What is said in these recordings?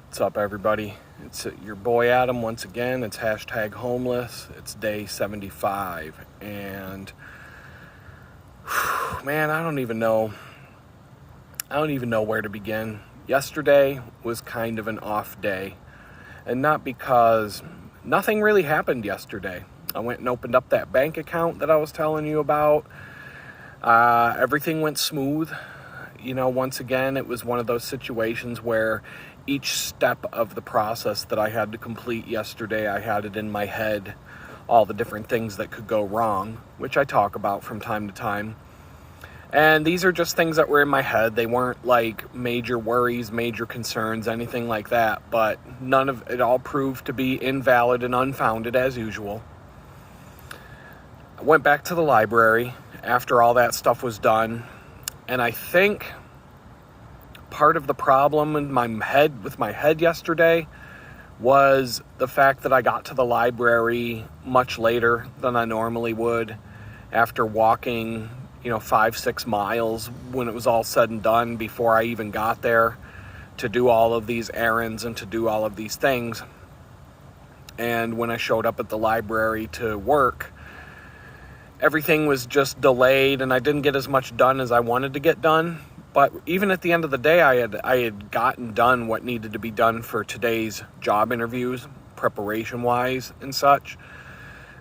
What's up, everybody? It's your boy Adam once again. It's hashtag homeless. It's day 75. And man, I don't even know where to begin. Yesterday was kind of an off day. And not because nothing really happened yesterday. I went and opened up that bank account that I was telling you about. Everything went smooth. Once again, it was one of those situations where each step of the process that I had to complete yesterday, I had it in my head, all the different things that could go wrong, which I talk about from time to time. And these are just things that were in my head. They weren't like major worries, major concerns, anything like that, but none of it all proved to be invalid and unfounded as usual. I went back to the library after all that stuff was done, and I think part of the problem with my head yesterday was the fact that I got to the library much later than I normally would after walking, 5-6 miles when it was all said and done before I even got there to do all of these errands and to do all of these things. And when I showed up at the library to work, everything was just delayed and I didn't get as much done as I wanted to get done. But even at the end of the day, I had gotten done what needed to be done for today's job interviews, preparation-wise and such.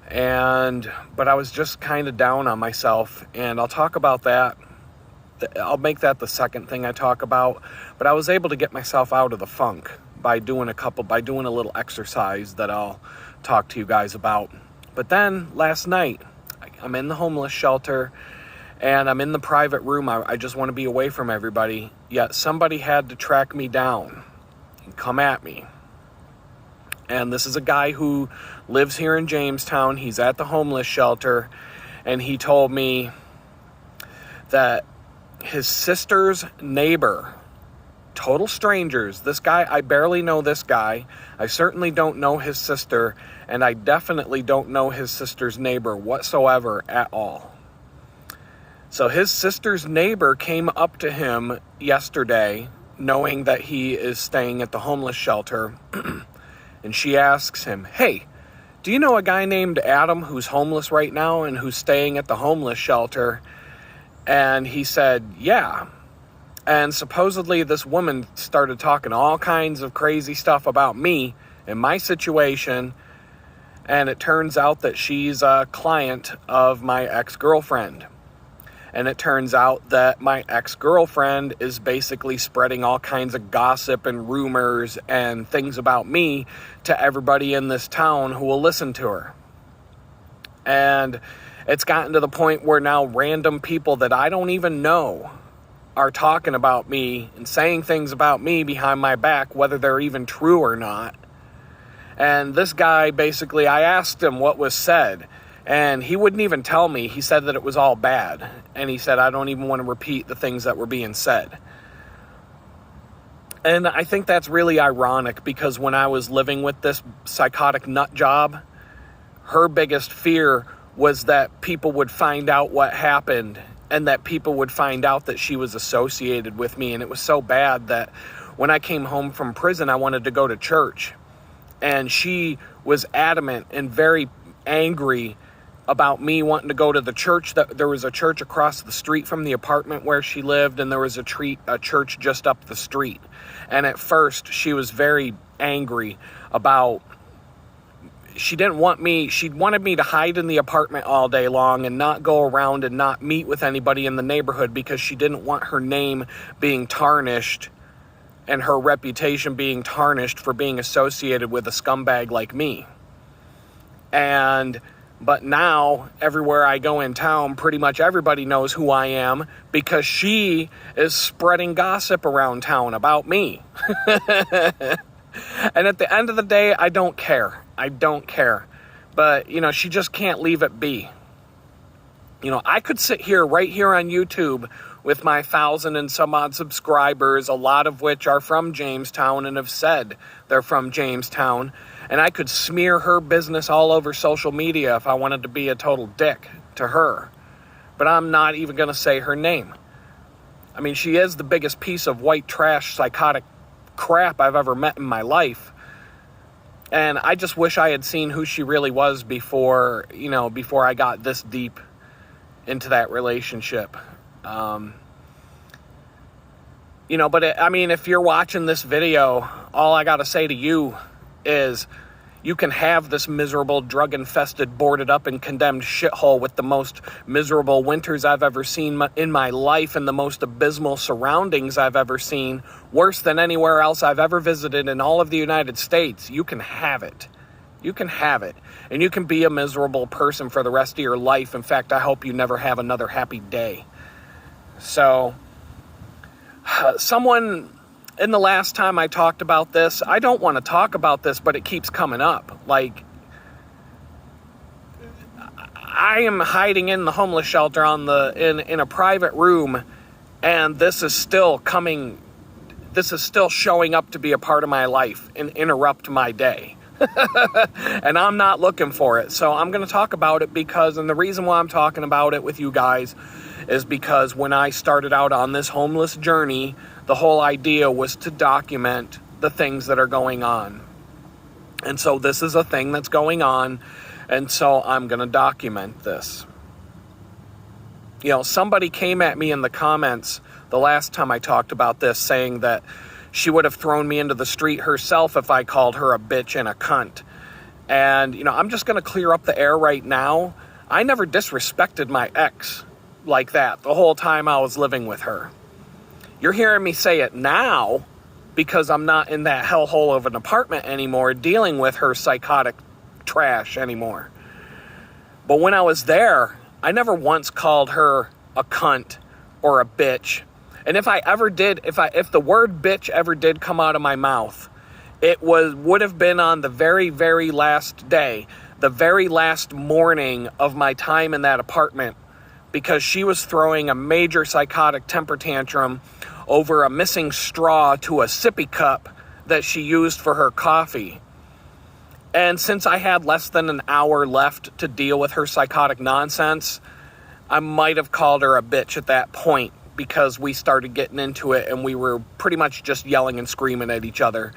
But I was just kind of down on myself, and I'll talk about that. I'll make that the second thing I talk about. But I was able to get myself out of the funk by doing a little exercise that I'll talk to you guys about. But then last night, I'm in the homeless shelter, and I'm in the private room. I just want to be away from everybody. Yet somebody had to track me down and come at me. And this is a guy who lives here in Jamestown. He's at the homeless shelter. And he told me that his sister's neighbor, total strangers, this guy, I barely know this guy. I certainly don't know his sister. And I definitely don't know his sister's neighbor whatsoever at all. So his sister's neighbor came up to him yesterday, knowing that he is staying at the homeless shelter, and she asks him, "Hey, do you know a guy named Adam who's homeless right now and who's staying at the homeless shelter?" And he said, "Yeah." And supposedly this woman started talking all kinds of crazy stuff about me and my situation, and it turns out that she's a client of my ex-girlfriend. And it turns out that my ex-girlfriend is basically spreading all kinds of gossip and rumors and things about me to everybody in this town who will listen to her. And it's gotten to the point where now random people that I don't even know are talking about me and saying things about me behind my back, whether they're even true or not. And this guy, basically, I asked him what was said, and he wouldn't even tell me. He said that it was all bad. And he said, I don't even want to repeat the things that were being said. And I think that's really ironic, because when I was living with this psychotic nut job, her biggest fear was that people would find out what happened and that people would find out that she was associated with me. And it was so bad that when I came home from prison, I wanted to go to church. And she was adamant and very angry about me wanting to go to the church. That there was a church across the street from the apartment where she lived, and there was a church just up the street. And at first, she was very angry about, she wanted me to hide in the apartment all day long and not go around and not meet with anybody in the neighborhood, because she didn't want her name being tarnished and her reputation being tarnished for being associated with a scumbag like me. But now, everywhere I go in town, pretty much everybody knows who I am, because she is spreading gossip around town about me. And at the end of the day, I don't care. But, she just can't leave it be. I could sit here, right here on YouTube, with my 1,000 and some odd subscribers, a lot of which are from Jamestown and have said they're from Jamestown, and I could smear her business all over social media if I wanted to be a total dick to her. But I'm not even going to say her name. I mean, she is the biggest piece of white trash, psychotic crap I've ever met in my life. And I just wish I had seen who she really was before I got this deep into that relationship. But if you're watching this video, all I got to say to you is you can have this miserable, drug-infested, boarded-up, and condemned shithole with the most miserable winters I've ever seen in my life and the most abysmal surroundings I've ever seen, worse than anywhere else I've ever visited in all of the United States. You can have it. You can have it. And you can be a miserable person for the rest of your life. In fact, I hope you never have another happy day. So, in the last time I talked about this, I don't want to talk about this, but it keeps coming up. Like, I am hiding in the homeless shelter in a private room, and this is still showing up to be a part of my life and interrupt my day. And I'm not looking for it. So I'm going to talk about it and the reason why I'm talking about it with you guys is because when I started out on this homeless journey, the whole idea was to document the things that are going on. And so this is a thing that's going on, and so I'm going to document this. Somebody came at me in the comments the last time I talked about this saying that she would have thrown me into the street herself if I called her a bitch and a cunt. And, I'm just going to clear up the air right now. I never disrespected my ex like that the whole time I was living with her. You're hearing me say it now because I'm not in that hellhole of an apartment anymore dealing with her psychotic trash anymore. But when I was there, I never once called her a cunt or a bitch. And if I ever did, if the word bitch ever did come out of my mouth, it would have been on the very, very last day, the very last morning of my time in that apartment, because she was throwing a major psychotic temper tantrum over a missing straw to a sippy cup that she used for her coffee. And since I had less than an hour left to deal with her psychotic nonsense, I might have called her a bitch at that point because we started getting into it and we were pretty much just yelling and screaming at each other.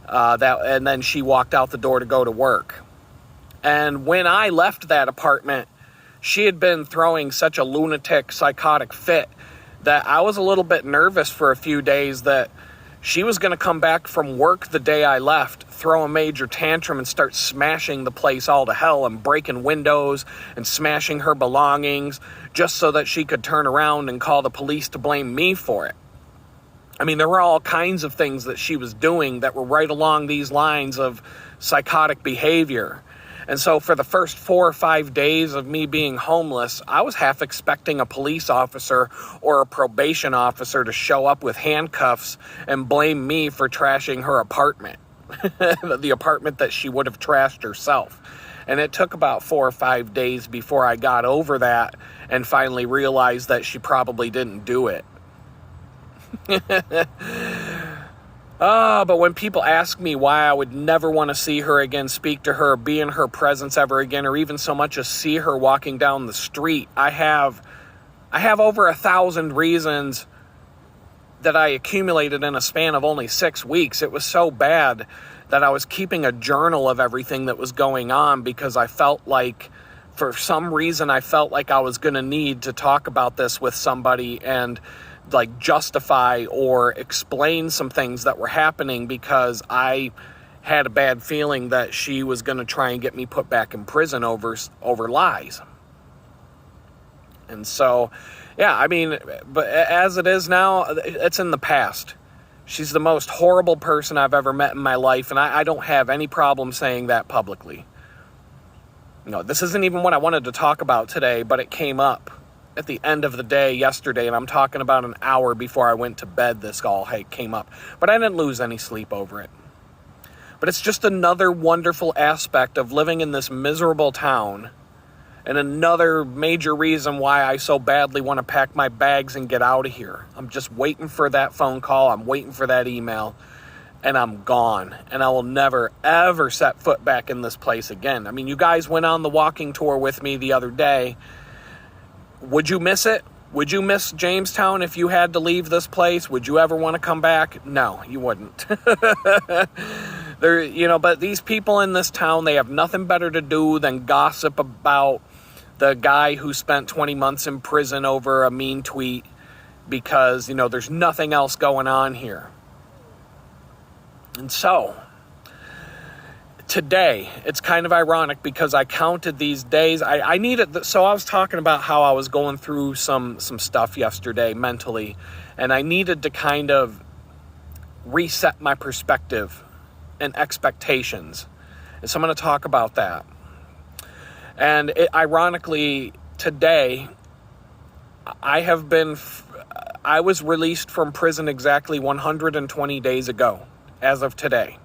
And then she walked out the door to go to work. And when I left that apartment, she had been throwing such a lunatic, psychotic fit that I was a little bit nervous for a few days that she was going to come back from work the day I left, throw a major tantrum and start smashing the place all to hell and breaking windows and smashing her belongings just so that she could turn around and call the police to blame me for it. I mean, there were all kinds of things that she was doing that were right along these lines of psychotic behavior. And so for the first 4 or 5 days of me being homeless, I was half expecting a police officer or a probation officer to show up with handcuffs and blame me for trashing her apartment, the apartment that she would have trashed herself. And it took about 4 or 5 days before I got over that and finally realized that she probably didn't do it. But when people ask me why I would never want to see her again, speak to her, be in her presence ever again, or even so much as see her walking down the street, I have over 1,000 reasons that I accumulated in a span of only 6 weeks. It was so bad that I was keeping a journal of everything that was going on because I felt like, for some reason, I felt like I was going to need to talk about this with somebody and like justify or explain some things that were happening because I had a bad feeling that she was going to try and get me put back in prison over lies. And so, yeah, I mean, but as it is now, it's in the past. She's the most horrible person I've ever met in my life, and I don't have any problem saying that publicly. No, this isn't even what I wanted to talk about today, but it came up at the end of the day yesterday, and I'm talking about an hour before I went to bed, this all came up. But I didn't lose any sleep over it. But it's just another wonderful aspect of living in this miserable town, and another major reason why I so badly want to pack my bags and get out of here. I'm just waiting for that phone call, I'm waiting for that email, and I'm gone. And I will never, ever set foot back in this place again. I mean, you guys went on the walking tour with me the other day. Would you miss it? Would you miss Jamestown if you had to leave this place? Would you ever want to come back? No, you wouldn't. But these people in this town, they have nothing better to do than gossip about the guy who spent 20 months in prison over a mean tweet because, there's nothing else going on here. And so, today, it's kind of ironic because I counted these days. I needed, so I was talking about how I was going through some stuff yesterday mentally, and I needed to kind of reset my perspective and expectations. And so I'm going to talk about that. And ironically, today, I was released from prison exactly 120 days ago, as of today.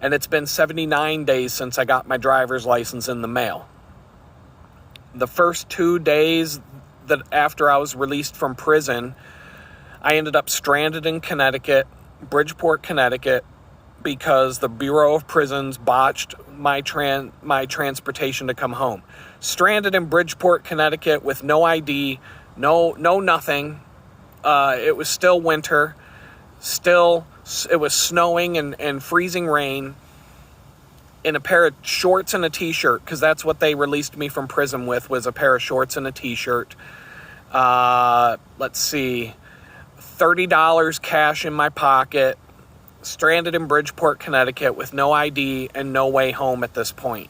And it's been 79 days since I got my driver's license in the mail. The first 2 days that after I was released from prison, I ended up stranded in Connecticut, Bridgeport, Connecticut, because the Bureau of Prisons botched my transportation to come home. Stranded in Bridgeport, Connecticut with no ID, no nothing. It was still winter. It was snowing and freezing rain, in a pair of shorts and a t-shirt, because that's what they released me from prison with, was a pair of shorts and a t-shirt. Let's see, $30 cash in my pocket, stranded in Bridgeport, Connecticut with no ID and no way home at this point.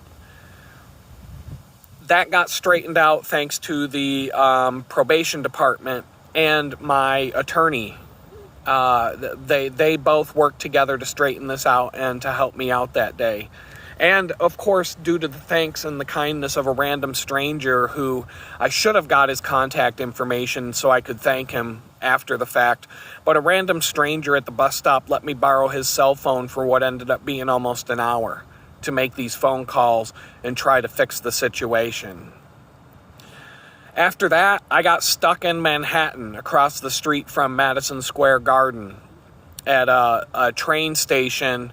That got straightened out thanks to the probation department and my attorney. They both worked together to straighten this out and to help me out that day. And, of course, due to the thanks and the kindness of a random stranger who I should have got his contact information so I could thank him after the fact. But a random stranger at the bus stop let me borrow his cell phone for what ended up being almost an hour to make these phone calls and try to fix the situation. After that, I got stuck in Manhattan across the street from Madison Square Garden at a train station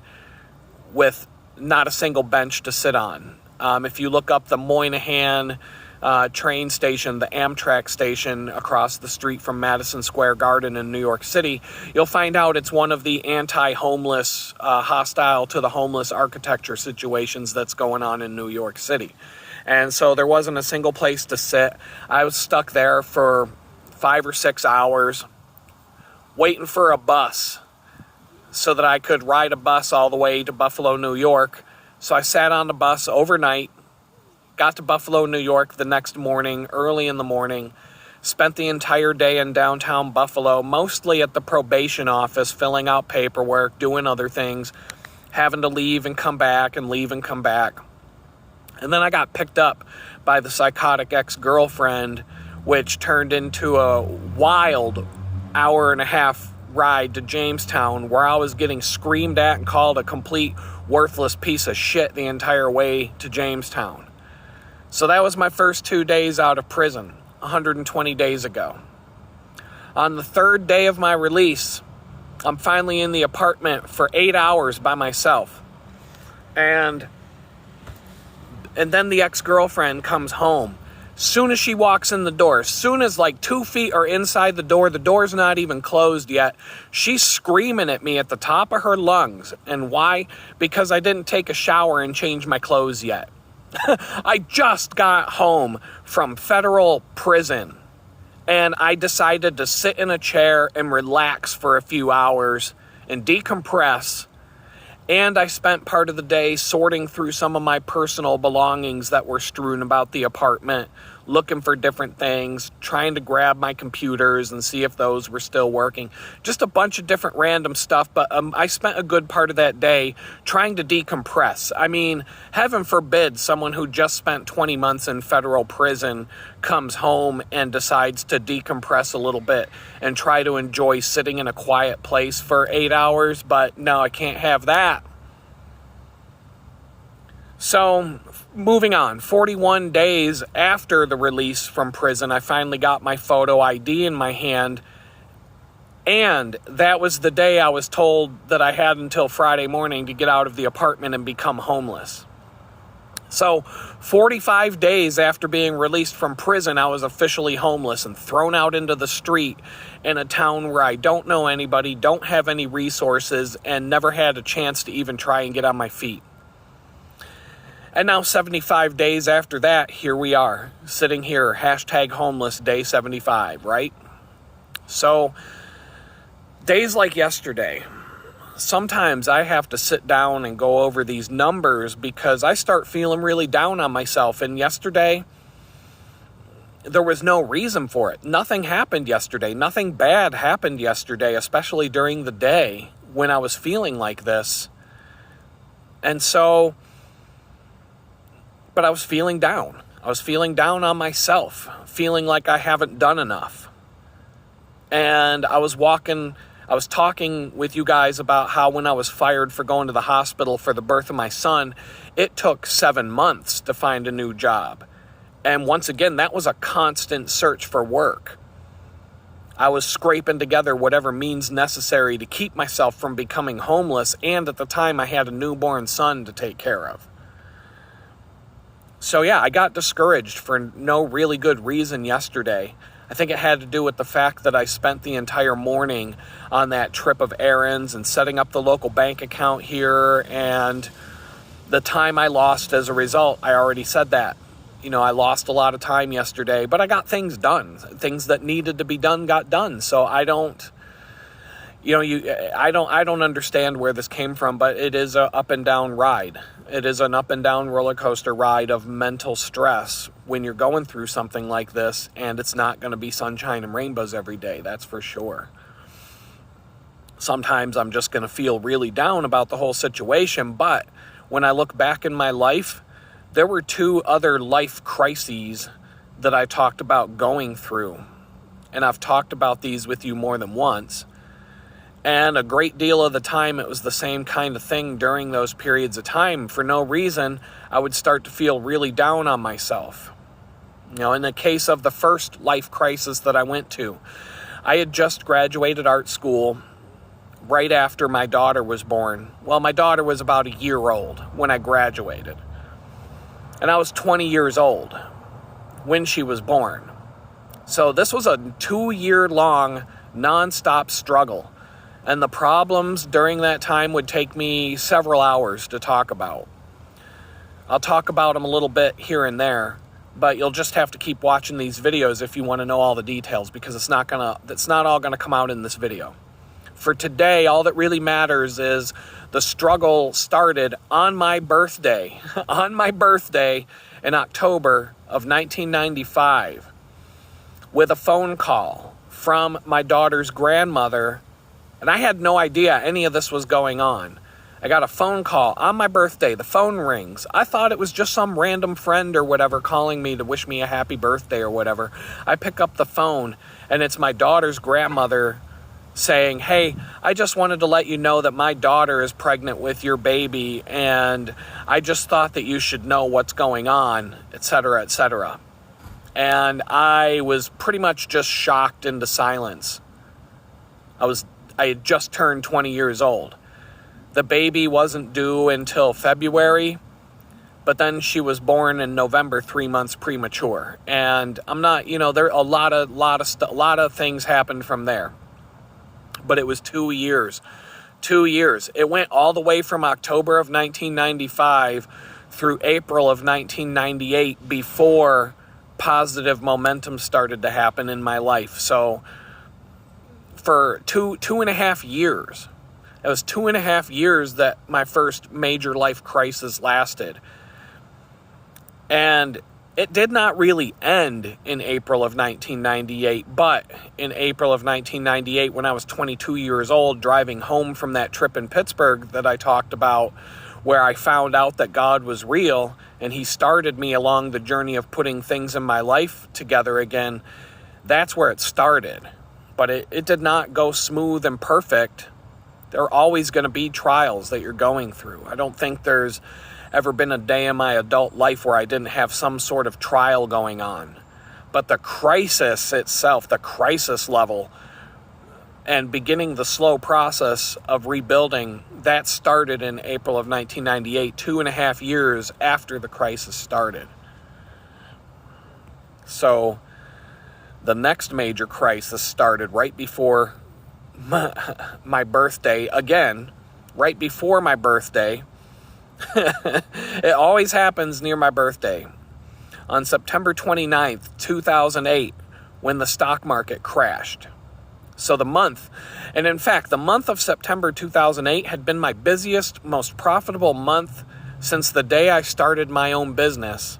with not a single bench to sit on. If you look up the Moynihan train station, the Amtrak station across the street from Madison Square Garden in New York City, you'll find out it's one of the anti-homeless, hostile to the homeless architecture situations that's going on in New York City. And so there wasn't a single place to sit. I was stuck there for 5 or 6 hours waiting for a bus so that I could ride a bus all the way to Buffalo, New York. So I sat on the bus overnight, got to Buffalo, New York the next morning, early in the morning, spent the entire day in downtown Buffalo, mostly at the probation office, filling out paperwork, doing other things, having to leave and come back and leave and come back. And then I got picked up by the psychotic ex-girlfriend, which turned into a wild hour-and-a-half ride to Jamestown, where I was getting screamed at and called a complete worthless piece of shit the entire way to Jamestown. So that was my first 2 days out of prison, 120 days ago. On the third day of my release, I'm finally in the apartment for 8 hours by myself. And then the ex-girlfriend comes home. Soon as she walks in the door, soon as like 2 feet are inside the door's not even closed yet, she's screaming at me at the top of her lungs. And why? Because I didn't take a shower and change my clothes yet. I just got home from federal prison, and I decided to sit in a chair and relax for a few hours and decompress. And I spent part of the day sorting through some of my personal belongings that were strewn about the apartment, looking for different things, trying to grab my computers and see if those were still working. Just a bunch of different random stuff, but I spent a good part of that day trying to decompress. I mean, heaven forbid someone who just spent 20 months in federal prison comes home and decides to decompress a little bit and try to enjoy sitting in a quiet place for 8 hours, but no, I can't have that. So, moving on, 41 days after the release from prison, I finally got my photo ID in my hand, and that was the day I was told that I had until Friday morning to get out of the apartment and become homeless. So 45 days after being released from prison, I was officially homeless and thrown out into the street in a town where I don't know anybody, don't have any resources, and never had a chance to even try and get on my feet. And now 75 days after that, here we are, sitting here, #homeless day 75, right? So days like yesterday, sometimes I have to sit down and go over these numbers because I start feeling really down on myself. And yesterday, there was no reason for it. Nothing happened yesterday. Nothing bad happened yesterday, especially during the day when I was feeling like this. And so, but I was feeling down. I was feeling down on myself, feeling like I haven't done enough. And I was talking with you guys about how when I was fired for going to the hospital for the birth of my son, it took 7 months to find a new job. And once again, that was a constant search for work. I was scraping together whatever means necessary to keep myself from becoming homeless. And at the time, I had a newborn son to take care of. So yeah, I got discouraged for no really good reason yesterday. I think it had to do with the fact that I spent the entire morning on that trip of errands and setting up the local bank account here, and the time I lost as a result. I already said that. I lost a lot of time yesterday, but I got things done. Things that needed to be done got done. So I don't understand where this came from, but it is a up and down ride. It is an up and down roller coaster ride of mental stress when you're going through something like this, and it's not going to be sunshine and rainbows every day, that's for sure. Sometimes I'm just going to feel really down about the whole situation, but when I look back in my life, there were 2 other life crises that I talked about going through, and I've talked about these with you more than once. And a great deal of the time, it was the same kind of thing during those periods of time. For no reason, I would start to feel really down on myself. In the case of the first life crisis that I went to, I had just graduated art school right after my daughter was born. Well, my daughter was about a year old when I graduated. And I was 20 years old when she was born. So this was a 2-year-long nonstop struggle. And the problems during that time would take me several hours to talk about. I'll talk about them a little bit here and there, but you'll just have to keep watching these videos if you want to know all the details, because it's not all gonna come out in this video. For today, all that really matters is the struggle started on my birthday, in October of 1995, with a phone call from my daughter's grandmother. And I had no idea any of this was going on. I got a phone call on my birthday. The phone rings. I thought it was just some random friend or whatever calling me to wish me a happy birthday or whatever. I pick up the phone, and it's my daughter's grandmother saying, "Hey, I just wanted to let you know that my daughter is pregnant with your baby, and I just thought that you should know what's going on," etc., etc. And I was pretty much just shocked into silence. I had just turned 20 years old. The baby wasn't due until February, but then she was born in November, 3 months premature. And I'm not, there a lot of things happened from there. But it was 2 years. 2 years. It went all the way from October of 1995 through April of 1998 before positive momentum started to happen in my life. So for two and a half years. It was 2.5 years that my first major life crisis lasted. And it did not really end in April of 1998, but in April of 1998, when I was 22 years old, driving home from that trip in Pittsburgh that I talked about, where I found out that God was real, and He started me along the journey of putting things in my life together again, that's where it started. But it did not go smooth and perfect. There are always going to be trials that you're going through. I don't think there's ever been a day in my adult life where I didn't have some sort of trial going on. But the crisis itself, the crisis level, and beginning the slow process of rebuilding, that started in April of 1998, 2.5 years after the crisis started. So the next major crisis started right before my birthday. Again, right before my birthday. It always happens near my birthday. On September 29th, 2008, when the stock market crashed. So the month of September 2008 had been my busiest, most profitable month since the day I started my own business.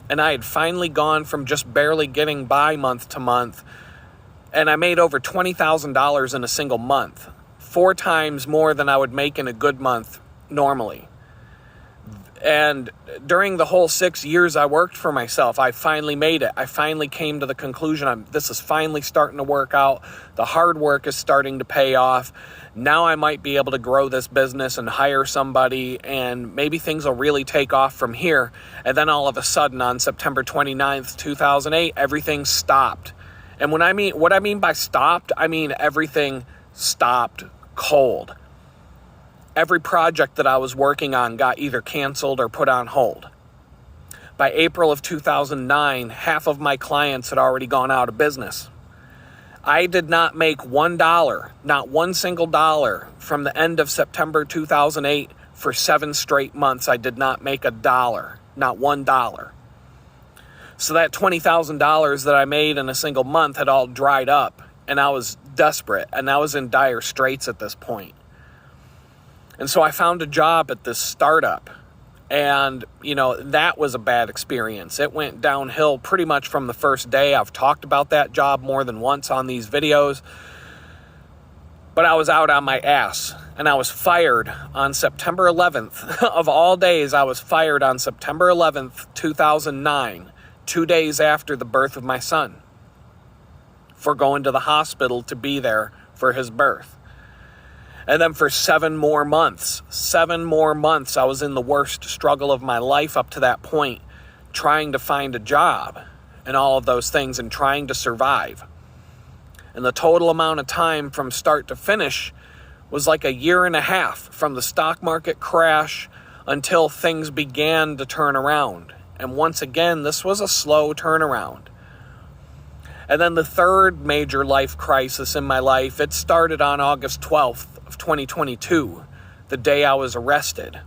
And I had finally gone from just barely getting by month to month, and I made over $20,000 in a single month, 4 times more than I would make in a good month normally. And during the whole 6 years I worked for myself, I finally made it. I finally came to the conclusion, this is finally starting to work out. The hard work is starting to pay off. Now I might be able to grow this business and hire somebody, and maybe things will really take off from here. And then all of a sudden on September 29th, 2008, everything stopped. And what I mean by stopped, I mean everything stopped cold. Every project that I was working on got either canceled or put on hold. By April of 2009, half of my clients had already gone out of business. I did not make $1, not one single dollar, from the end of September 2008 for 7 straight months. I did not make $1, not $1. So that $20,000 that I made in a single month had all dried up, and I was desperate, and I was in dire straits at this point. And so I found a job at this startup, and, that was a bad experience. It went downhill pretty much from the first day. I've talked about that job more than once on these videos, but I was out on my ass, and I was fired on September 11th. Of all days, I was fired on September 11th, 2009, 2 days after the birth of my son, for going to the hospital to be there for his birth. And then for 7 more months, I was in the worst struggle of my life up to that point, trying to find a job and all of those things and trying to survive. And the total amount of time from start to finish was like 1.5 years from the stock market crash until things began to turn around. And once again, this was a slow turnaround. And then the third major life crisis in my life, it started on August 12th of 2022, the day I was arrested.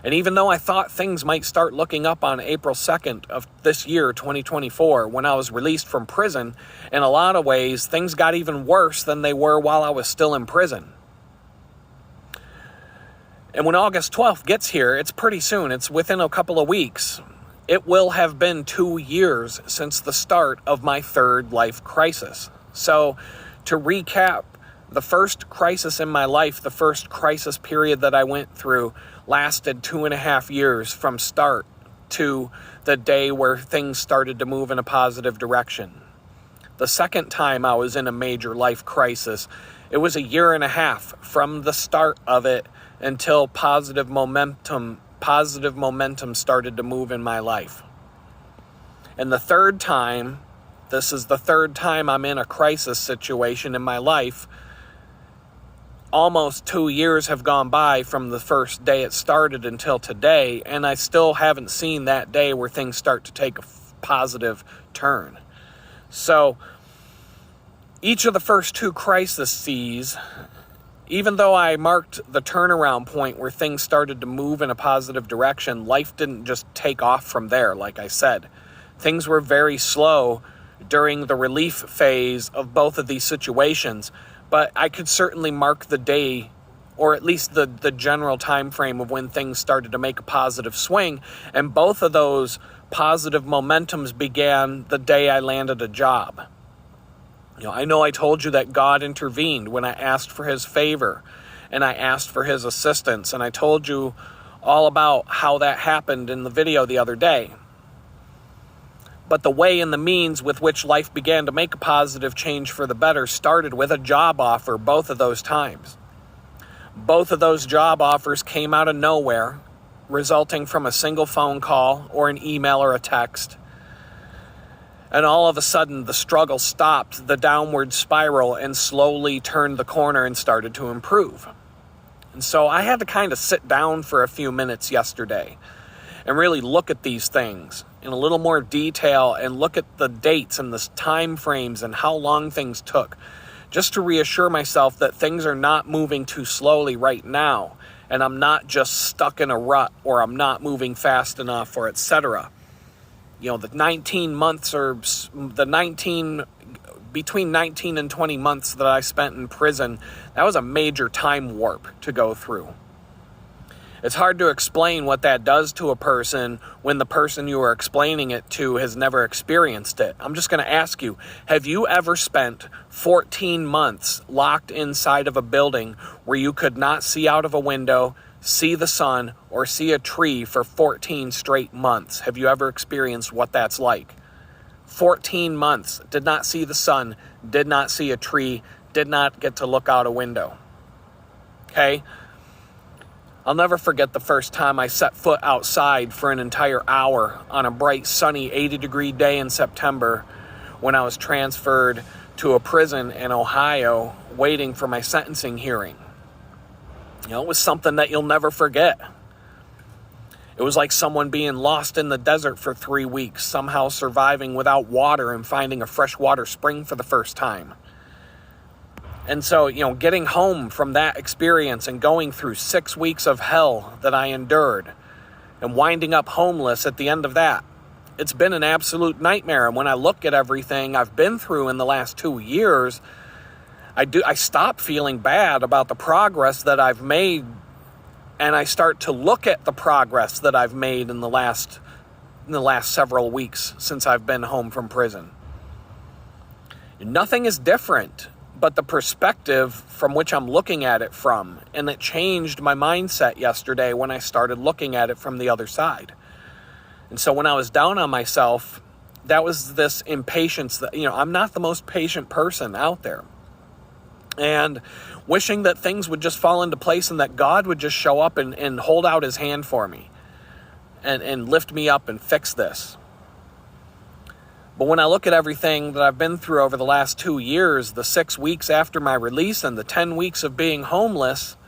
And even though I thought things might start looking up on April 2nd of this year, 2024, when I was released from prison, in a lot of ways, things got even worse than they were while I was still in prison. And when August 12th gets here, it's pretty soon. It's within a couple of weeks. It will have been 2 years since the start of my third life crisis. So to recap, the first crisis in my life, the first crisis period that I went through, lasted 2.5 years from start to the day where things started to move in a positive direction. The second time I was in a major life crisis, it was 1.5 years from the start of it until positive momentum started to move in my life. And the third time, this is the third time I'm in a crisis situation in my life. Almost 2 years have gone by from the first day it started until today, and I still haven't seen that day where things start to take a positive turn. So each of the first 2 crises, even though I marked the turnaround point where things started to move in a positive direction, life didn't just take off from there, like I said. Things were very slow during the relief phase of both of these situations, but I could certainly mark the day, or at least the general time frame of when things started to make a positive swing, and both of those positive momentums began the day I landed a job. I know I told you that God intervened when I asked for his favor and I asked for his assistance, and I told you all about how that happened in the video the other day. But the way and the means with which life began to make a positive change for the better started with a job offer both of those times. Both of those job offers came out of nowhere, resulting from a single phone call or an email or a text. And all of a sudden, the struggle stopped, the downward spiral, and slowly turned the corner and started to improve. And so I had to kind of sit down for a few minutes yesterday and really look at these things in a little more detail and look at the dates and the time frames and how long things took, just to reassure myself that things are not moving too slowly right now, and I'm not just stuck in a rut, or I'm not moving fast enough, or etc. The 19 months, or between 19 and 20 months that I spent in prison, that was a major time warp to go through. It's hard to explain what that does to a person when the person you are explaining it to has never experienced it. I'm just going to ask you, have you ever spent 14 months locked inside of a building where you could not see out of a window, see the sun, or see a tree for 14 straight months? Have you ever experienced what that's like? 14 months, did not see the sun, did not see a tree, did not get to look out a window. Okay? I'll never forget the first time I set foot outside for an entire hour on a bright, sunny, 80-degree day in September when I was transferred to a prison in Ohio waiting for my sentencing hearing. It was something that you'll never forget. It was like someone being lost in the desert for 3 weeks, somehow surviving without water and finding a freshwater spring for the first time. And so, getting home from that experience and going through 6 weeks of hell that I endured and winding up homeless at the end of that, it's been an absolute nightmare. And when I look at everything I've been through in the last 2 years, I stop feeling bad about the progress that I've made, and I start to look at the progress that I've made in the last several weeks since I've been home from prison. Nothing is different but the perspective from which I'm looking at it from, and it changed my mindset yesterday when I started looking at it from the other side. And so when I was down on myself, that was this impatience that, I'm not the most patient person out there. And wishing that things would just fall into place and that God would just show up and hold out his hand for me and lift me up and fix this. But when I look at everything that I've been through over the last 2 years, the 6 weeks after my release and the 10 weeks of being homeless,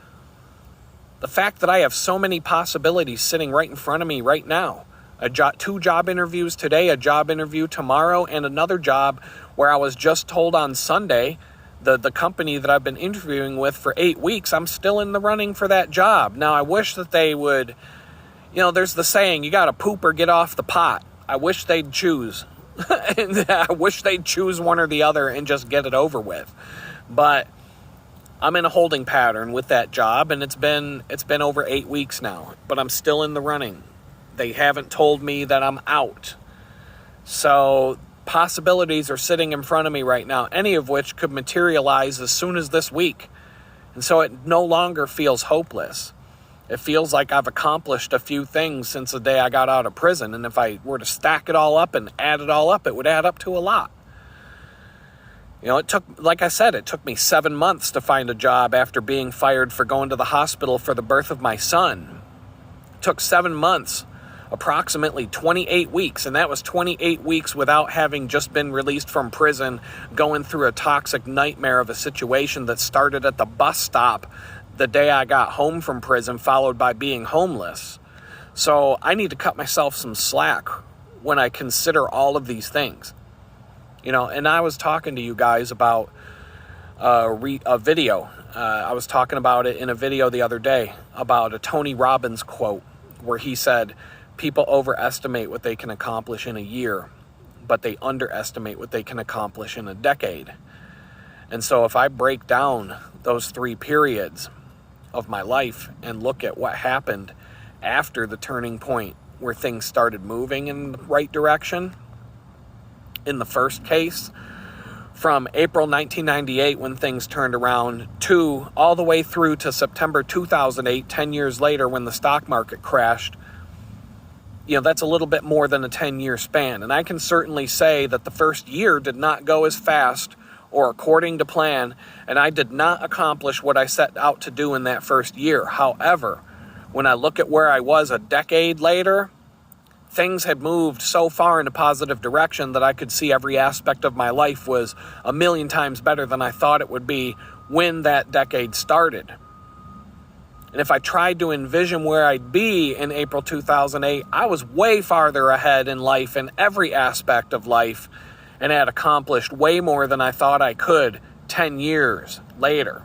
the fact that I have so many possibilities sitting right in front of me right now, 2 job interviews today, a job interview tomorrow, and another job where I was just told on Sunday, the company that I've been interviewing with for 8 weeks, I'm still in the running for that job. Now, I wish that they would, there's the saying, you got to poop or get off the pot. I wish they'd choose. I wish they'd choose one or the other and just get it over with. But I'm in a holding pattern with that job, and it's been over 8 weeks now, but I'm still in the running. They haven't told me that I'm out. So possibilities are sitting in front of me right now, any of which could materialize as soon as this week. And so it no longer feels hopeless. It feels like I've accomplished a few things since the day I got out of prison. And if I were to stack it all up and add it all up, it would add up to a lot. It took me 7 months to find a job after being fired for going to the hospital for the birth of my son. It took 7 months, approximately 28 weeks, and that was 28 weeks without having just been released from prison, going through a toxic nightmare of a situation that started at the bus stop the day I got home from prison, followed by being homeless. So I need to cut myself some slack when I consider all of these things. And I was talking to you guys about a video. I was talking about it in a video the other day about a Tony Robbins quote where he said, people overestimate what they can accomplish in a year, but they underestimate what they can accomplish in a decade. And so if I break down those 3 periods of my life and look at what happened after the turning point where things started moving in the right direction, in the first case, from April 1998 when things turned around to all the way through to September 2008, 10 years later when the stock market crashed, that's a little bit more than a 10-year span. And I can certainly say that the first year did not go as fast or according to plan, and I did not accomplish what I set out to do in that first year. However, when I look at where I was a decade later, things had moved so far in a positive direction that I could see every aspect of my life was a million times better than I thought it would be when that decade started. And if I tried to envision where I'd be in April 2008, I was way farther ahead in life, in every aspect of life, and had accomplished way more than I thought I could 10 years later.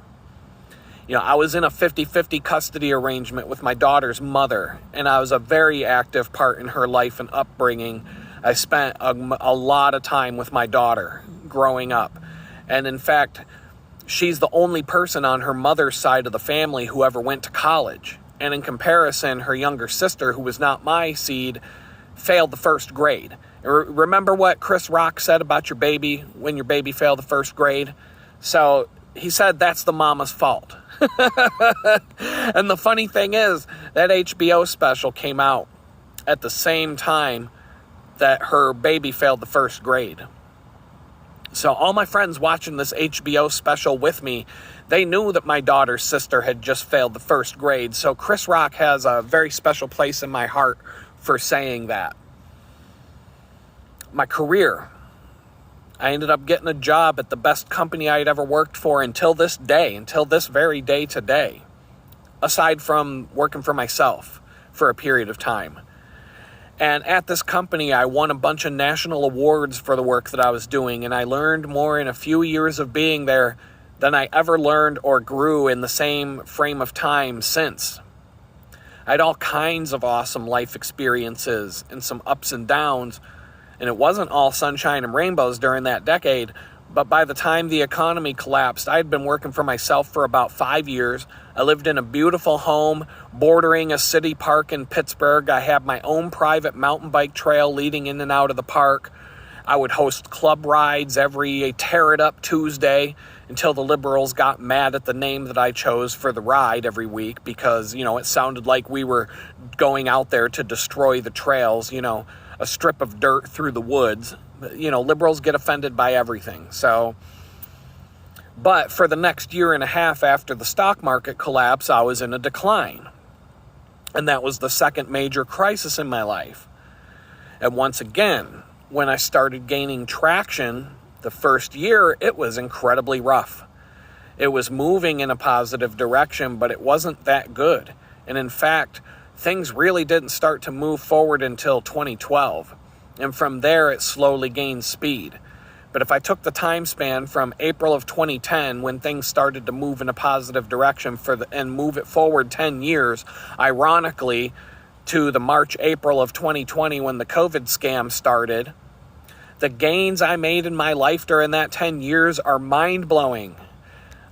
I was in a 50-50 custody arrangement with my daughter's mother, and I was a very active part in her life and upbringing. I spent a lot of time with my daughter growing up. And in fact, she's the only person on her mother's side of the family who ever went to college. And in comparison, her younger sister, who was not my seed, failed the first grade. Remember what Chris Rock said about your baby when your baby failed the first grade? So he said that's the mama's fault. And the funny thing is, that HBO special came out at the same time that her baby failed the first grade. So all my friends watching this HBO special with me, they knew that my daughter's sister had just failed the first grade. So Chris Rock has a very special place in my heart for saying that. My career. I ended up getting a job at the best company I'd ever worked for until this very day today, aside from working for myself for a period of time. And at this company, I won a bunch of national awards for the work that I was doing, and I learned more in a few years of being there than I ever learned or grew in the same frame of time since. I had all kinds of awesome life experiences and some ups and downs, and it wasn't all sunshine and rainbows during that decade, but by the time the economy collapsed, I had been working for myself for about 5 years. I lived in a beautiful home bordering a city park in Pittsburgh. I had my own private mountain bike trail leading in and out of the park. I would host club rides every Tear It Up Tuesday until the liberals got mad at the name that I chose for the ride every week because, it sounded like we were going out there to destroy the trails, a strip of dirt through the woods. Liberals get offended by everything. But for the next year and a half after the stock market collapse, I was in a decline. And that was the second major crisis in my life. And once again, when I started gaining traction the first year, it was incredibly rough. It was moving in a positive direction, but it wasn't that good. And in fact, things really didn't start to move forward until 2012. And from there, it slowly gained speed. But if I took the time span from April of 2010, when things started to move in a positive direction and move it forward 10 years, ironically, to the March, April of 2020, when the COVID scam started, the gains I made in my life during that 10 years are mind-blowing.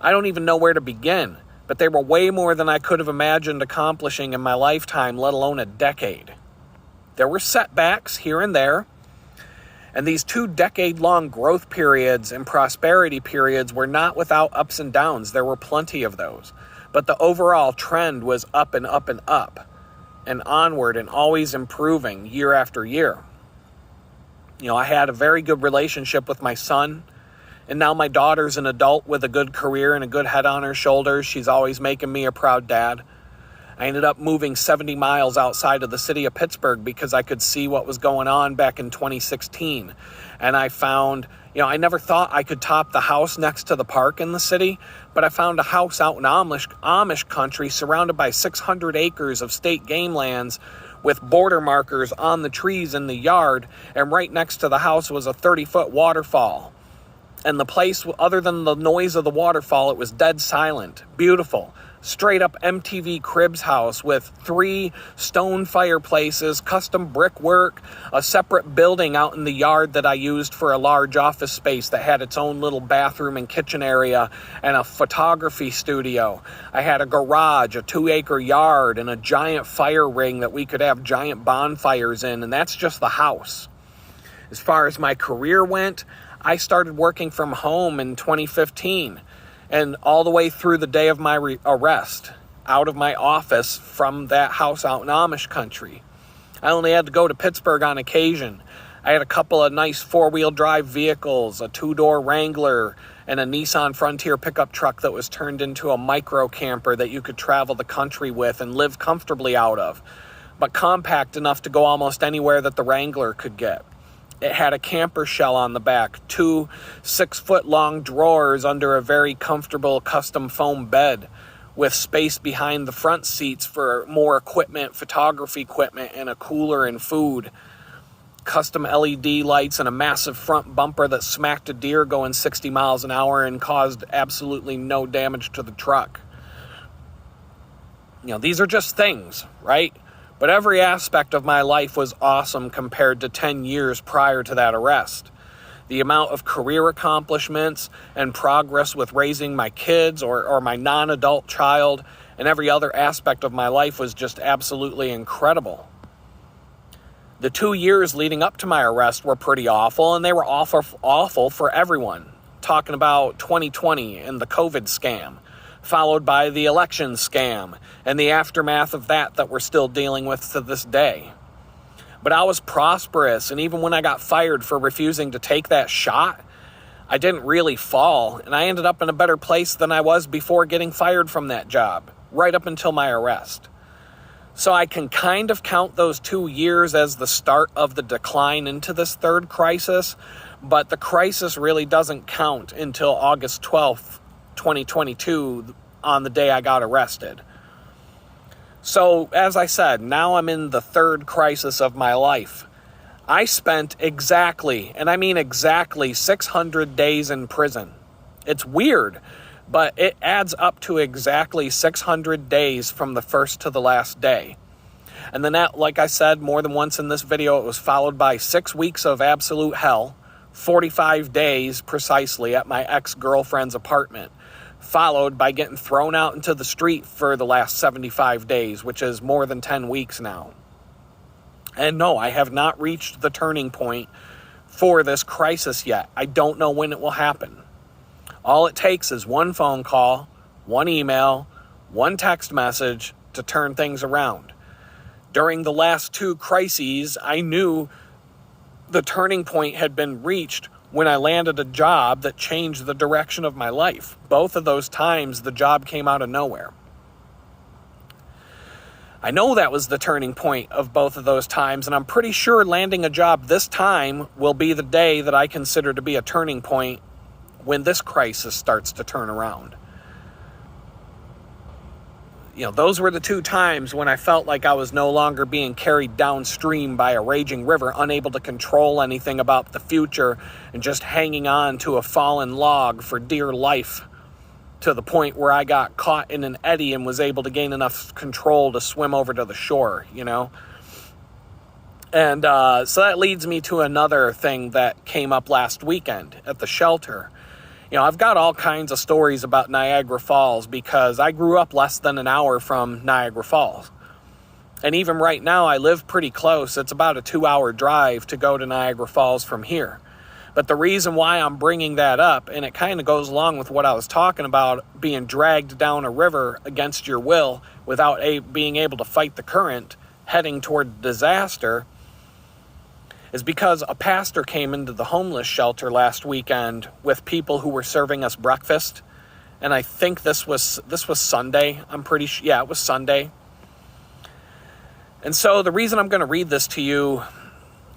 I don't even know where to begin, but they were way more than I could have imagined accomplishing in my lifetime, let alone a decade. There were setbacks here and there, and these 2-decade-long growth periods and prosperity periods were not without ups and downs. There were plenty of those. But the overall trend was up and up and up, and onward, and always improving year after year. I had a very good relationship with my son, and now my daughter's an adult with a good career and a good head on her shoulders. She's always making me a proud dad. I ended up moving 70 miles outside of the city of Pittsburgh because I could see what was going on back in 2016. And I found, I never thought I could top the house next to the park in the city, but I found a house out in Amish country surrounded by 600 acres of state game lands with border markers on the trees in the yard, and right next to the house was a 30-foot waterfall. And the place, other than the noise of the waterfall, it was dead silent, beautiful. Straight up MTV Cribs house with 3 stone fireplaces, custom brickwork, a separate building out in the yard that I used for a large office space that had its own little bathroom and kitchen area, and a photography studio. I had a garage, a 2-acre yard, and a giant fire ring that we could have giant bonfires in, and that's just the house. As far as my career went, I started working from home in 2015. And all the way through the day of my arrest, out of my office from that house out in Amish country. I only had to go to Pittsburgh on occasion. I had a couple of nice 4-wheel drive vehicles, a 2-door Wrangler, and a Nissan Frontier pickup truck that was turned into a micro camper that you could travel the country with and live comfortably out of. but compact enough to go almost anywhere that the Wrangler could get. It had a camper shell on the back, 2 6-foot-long drawers under a very comfortable custom foam bed, with space behind the front seats for more equipment, photography equipment, and a cooler and food. Custom LED lights and a massive front bumper that smacked a deer going 60 miles an hour and caused absolutely no damage to the truck. These are just things, right? But every aspect of my life was awesome compared to 10 years prior to that arrest. The amount of career accomplishments and progress with raising my kids or my non-adult child and every other aspect of my life was just absolutely incredible. The 2 years leading up to my arrest were pretty awful, and they were awful for everyone. Talking about 2020 and the COVID scam, followed by the election scam and the aftermath of that we're still dealing with to this day. But I was prosperous, and even when I got fired for refusing to take that shot, I didn't really fall, and I ended up in a better place than I was before getting fired from that job, right up until my arrest. So I can kind of count those 2 years as the start of the decline into this third crisis, but the crisis really doesn't count until August 12th, 2022, on the day I got arrested. So, as I said, now I'm in the third crisis of my life. I spent exactly, and I mean exactly, 600 days in prison. It's weird, but it adds up to exactly 600 days from the first to the last day. And then that, like I said more than once in this video, it was followed by 6 weeks of absolute hell, 45 days precisely at my ex-girlfriend's apartment, followed by getting thrown out into the street for the last 75 days, which is more than 10 weeks now. And no, I have not reached the turning point for this crisis yet. I don't know when it will happen. All it takes is one phone call, one email, one text message to turn things around. During the last 2 crises, I knew the turning point had been reached when I landed a job that changed the direction of my life. Both of those times, the job came out of nowhere. I know that was the turning point of both of those times, and I'm pretty sure landing a job this time will be the day that I consider to be a turning point when this crisis starts to turn around. Those were the 2 times when I felt like I was no longer being carried downstream by a raging river, unable to control anything about the future, and just hanging on to a fallen log for dear life, to the point where I got caught in an eddy and was able to gain enough control to swim over to the shore, And so that leads me to another thing that came up last weekend at the shelter. I've got all kinds of stories about Niagara Falls because I grew up less than an hour from Niagara Falls. And even right now, I live pretty close. It's about a 2-hour drive to go to Niagara Falls from here. But the reason why I'm bringing that up, and it kind of goes along with what I was talking about, being dragged down a river against your will without being able to fight the current, heading toward disaster, is because a pastor came into the homeless shelter last weekend with people who were serving us breakfast. And I think this was Sunday. I'm pretty sure. Yeah, it was Sunday. And so the reason I'm going to read this to you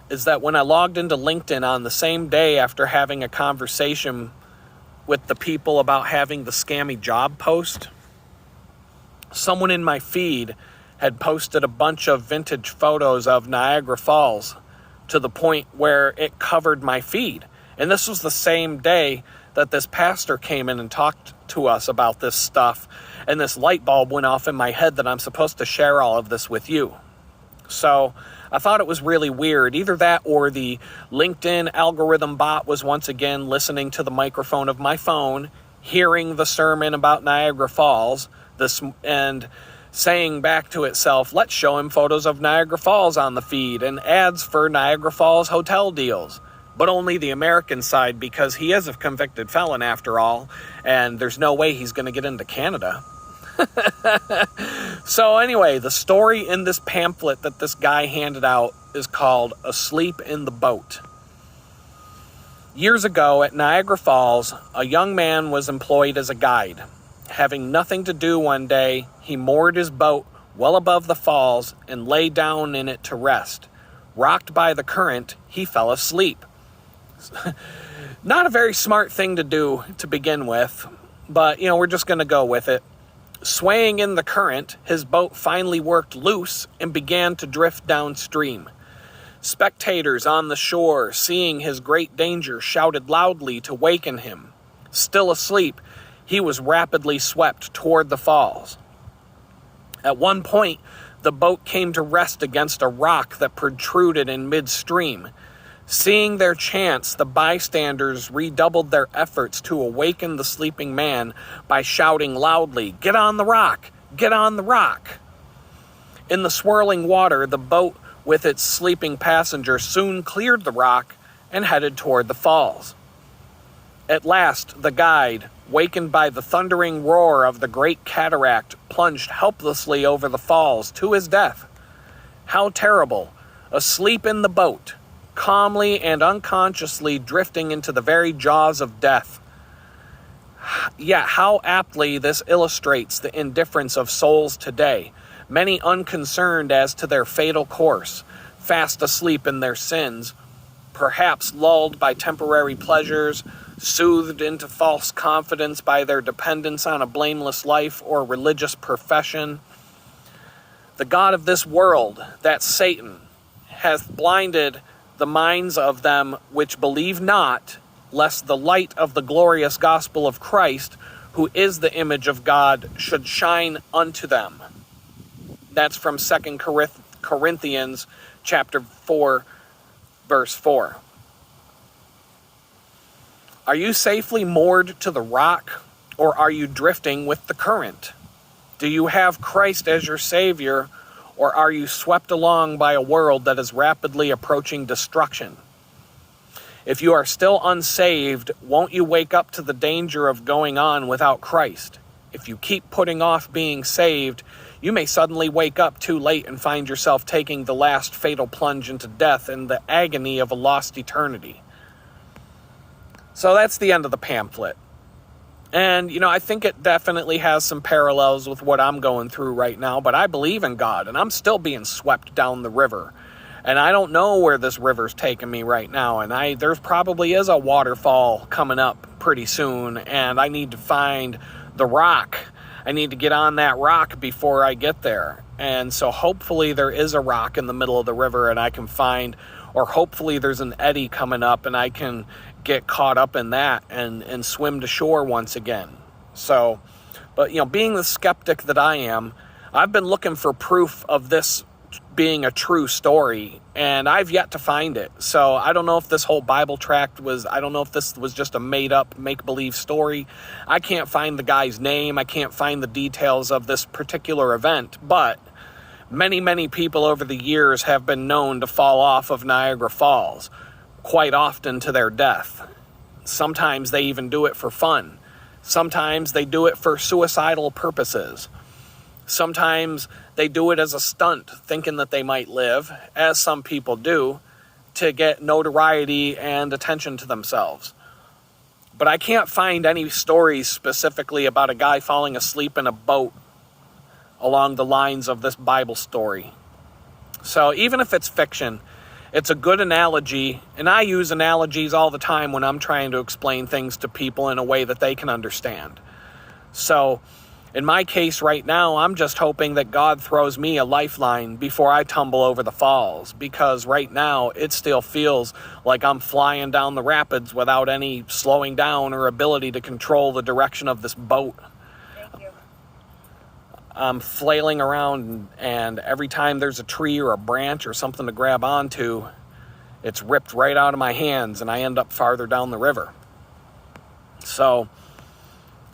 is that when I logged into LinkedIn on the same day after having a conversation with the people about having the scammy job post, someone in my feed had posted a bunch of vintage photos of Niagara Falls to the point where it covered my feed. And this was the same day that this pastor came in and talked to us about this stuff, and this light bulb went off in my head that I'm supposed to share all of this with you. So I thought it was really weird. Either that or the LinkedIn algorithm bot was once again listening to the microphone of my phone, hearing the sermon about Niagara Falls, and saying back to itself, let's show him photos of Niagara Falls on the feed and ads for Niagara Falls hotel deals. But only the American side, because he is a convicted felon after all, and there's no way he's going to get into Canada. So anyway, the story in this pamphlet that this guy handed out is called Asleep in the Boat. Years ago at Niagara Falls, a young man was employed as a guide. Having nothing to do one day, he moored his boat well above the falls, and lay down in it to rest. Rocked by the current, he fell asleep. Not a very smart thing to do to begin with, but, we're just going to go with it. Swaying in the current, his boat finally worked loose and began to drift downstream. Spectators on the shore, seeing his great danger, shouted loudly to waken him. Still asleep, he was rapidly swept toward the falls. At one point, the boat came to rest against a rock that protruded in midstream. Seeing their chance, the bystanders redoubled their efforts to awaken the sleeping man by shouting loudly, "Get on the rock! Get on the rock!" In the swirling water, the boat with its sleeping passenger soon cleared the rock and headed toward the falls. At last, the guide, wakened by the thundering roar of the great cataract, plunged helplessly over the falls to his death. How terrible! Asleep in the boat, calmly and unconsciously drifting into the very jaws of death. Yet how aptly this illustrates the indifference of souls today, many unconcerned as to their fatal course, fast asleep in their sins, perhaps lulled by temporary pleasures, soothed into false confidence by their dependence on a blameless life or religious profession. The God of this world, that Satan, hath blinded the minds of them which believe not, lest the light of the glorious gospel of Christ, who is the image of God, should shine unto them. That's from 2 Corinthians chapter 4, verse 4. Are you safely moored to the rock, or are you drifting with the current? Do you have Christ as your Savior, or are you swept along by a world that is rapidly approaching destruction? If you are still unsaved, won't you wake up to the danger of going on without Christ? If you keep putting off being saved, you may suddenly wake up too late and find yourself taking the last fatal plunge into death and the agony of a lost eternity. So that's the end of the pamphlet. And, I think it definitely has some parallels with what I'm going through right now, but I believe in God, and I'm still being swept down the river. And I don't know where this river's taking me right now, and there's probably is a waterfall coming up pretty soon, and I need to find the rock. I need to get on that rock before I get there. And so hopefully there is a rock in the middle of the river and I can find, or hopefully there's an eddy coming up and I can get caught up in that and swim to shore once again. So, but being the skeptic that I am, I've been looking for proof of this being a true story, and I've yet to find it. So I don't know if this whole Bible tract I don't know if this was just a made-up, make-believe story. I can't find the guy's name. I can't find the details of this particular event, but many, many people over the years have been known to fall off of Niagara Falls, quite often to their death. Sometimes they even do it for fun. Sometimes they do it for suicidal purposes. Sometimes they do it as a stunt, thinking that they might live, as some people do, to get notoriety and attention to themselves. But I can't find any stories specifically about a guy falling asleep in a boat along the lines of this Bible story. So even if it's fiction, it's a good analogy, and I use analogies all the time when I'm trying to explain things to people in a way that they can understand. So in my case right now, I'm just hoping that God throws me a lifeline before I tumble over the falls, because right now it still feels like I'm flying down the rapids without any slowing down or ability to control the direction of this boat. Thank you. I'm flailing around, and every time there's a tree or a branch or something to grab onto, it's ripped right out of my hands and I end up farther down the river. So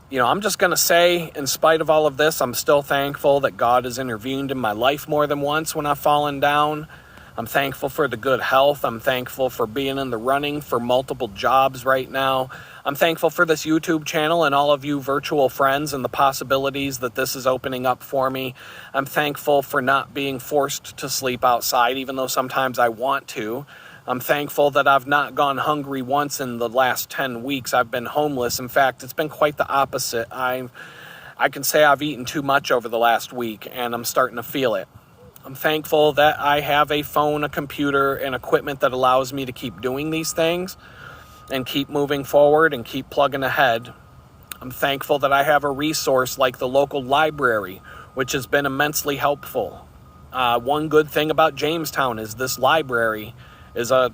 I'm just going to say, in spite of all of this, I'm still thankful that God has intervened in my life more than once when I've fallen down. I'm thankful for the good health. I'm thankful for being in the running for multiple jobs right now. I'm thankful for this YouTube channel and all of you virtual friends and the possibilities that this is opening up for me. I'm thankful for not being forced to sleep outside, even though sometimes I want to. I'm thankful that I've not gone hungry once in the last 10 weeks. I've been homeless. In fact, it's been quite the opposite. I can say I've eaten too much over the last week, and I'm starting to feel it. I'm thankful that I have a phone, a computer, and equipment that allows me to keep doing these things and keep moving forward and keep plugging ahead. I'm thankful that I have a resource like the local library, which has been immensely helpful. One good thing about Jamestown is this library it's a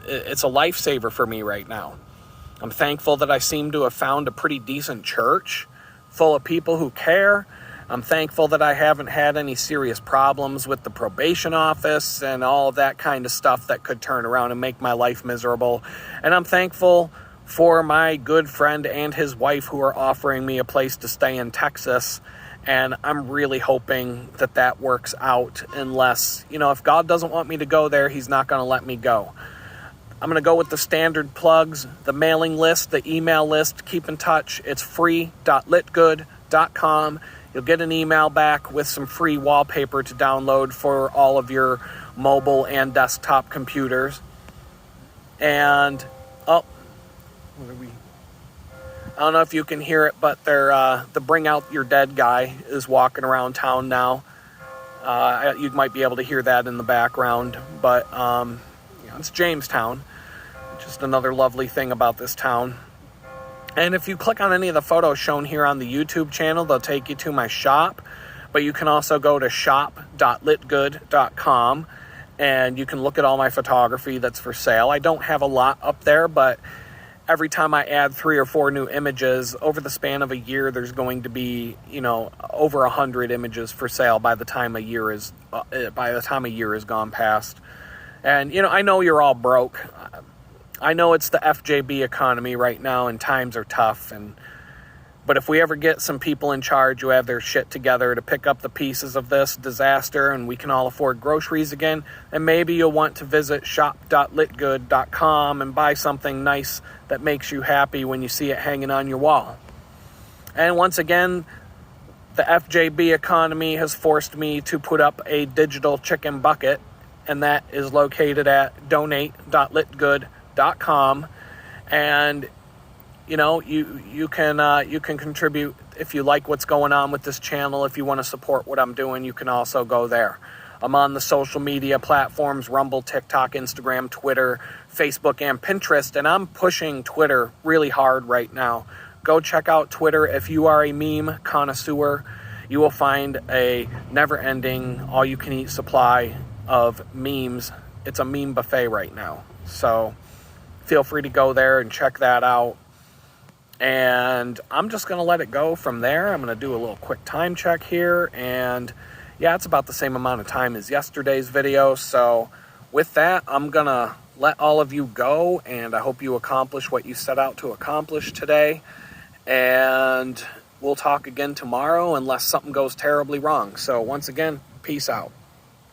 lifesaver for me right now. I'm thankful that I seem to have found a pretty decent church full of people who care. I'm thankful that I haven't had any serious problems with the probation office and all of that kind of stuff that could turn around and make my life miserable. And I'm thankful for my good friend and his wife who are offering me a place to stay in Texas. And I'm really hoping that that works out, unless, if God doesn't want me to go there, he's not going to let me go. I'm going to go with the standard plugs, the mailing list, the email list. Keep in touch. It's free.litgood.com. You'll get an email back with some free wallpaper to download for all of your mobile and desktop computers. And, what are we? I don't know if you can hear it, but the Bring Out Your Dead guy is walking around town now. You might be able to hear that in the background, but it's Jamestown. Just another lovely thing about this town. And if you click on any of the photos shown here on the YouTube channel, they'll take you to my shop. But you can also go to shop.litgood.com, and you can look at all my photography that's for sale. I don't have a lot up there, but every time I add 3 or 4 new images over the span of a year, there's going to be, over 100 images for sale by the time a year is gone past. And I know you're all broke. I know it's the FJB economy right now, and times are tough. But if we ever get some people in charge who have their shit together to pick up the pieces of this disaster, and we can all afford groceries again, then maybe you'll want to visit shop.litgood.com and buy something nice that makes you happy when you see it hanging on your wall. And once again, the FJB economy has forced me to put up a digital chicken bucket, and that is located at donate.litgood.com. And you can contribute if you like what's going on with this channel. If you want to support what I'm doing, you can also go there. I'm on the social media platforms: Rumble, TikTok, Instagram, Twitter, Facebook, and Pinterest, and I'm pushing Twitter really hard right now. Go check out Twitter. If you are a meme connoisseur, you will find a never-ending, all-you-can-eat supply of memes. It's a meme buffet right now. So feel free to go there and check that out. And I'm just going to let it go from there. I'm going to do a little quick time check here. And yeah, it's about the same amount of time as yesterday's video. So with that, I'm going to let all of you go. And I hope you accomplish what you set out to accomplish today. And we'll talk again tomorrow unless something goes terribly wrong. So once again, peace out.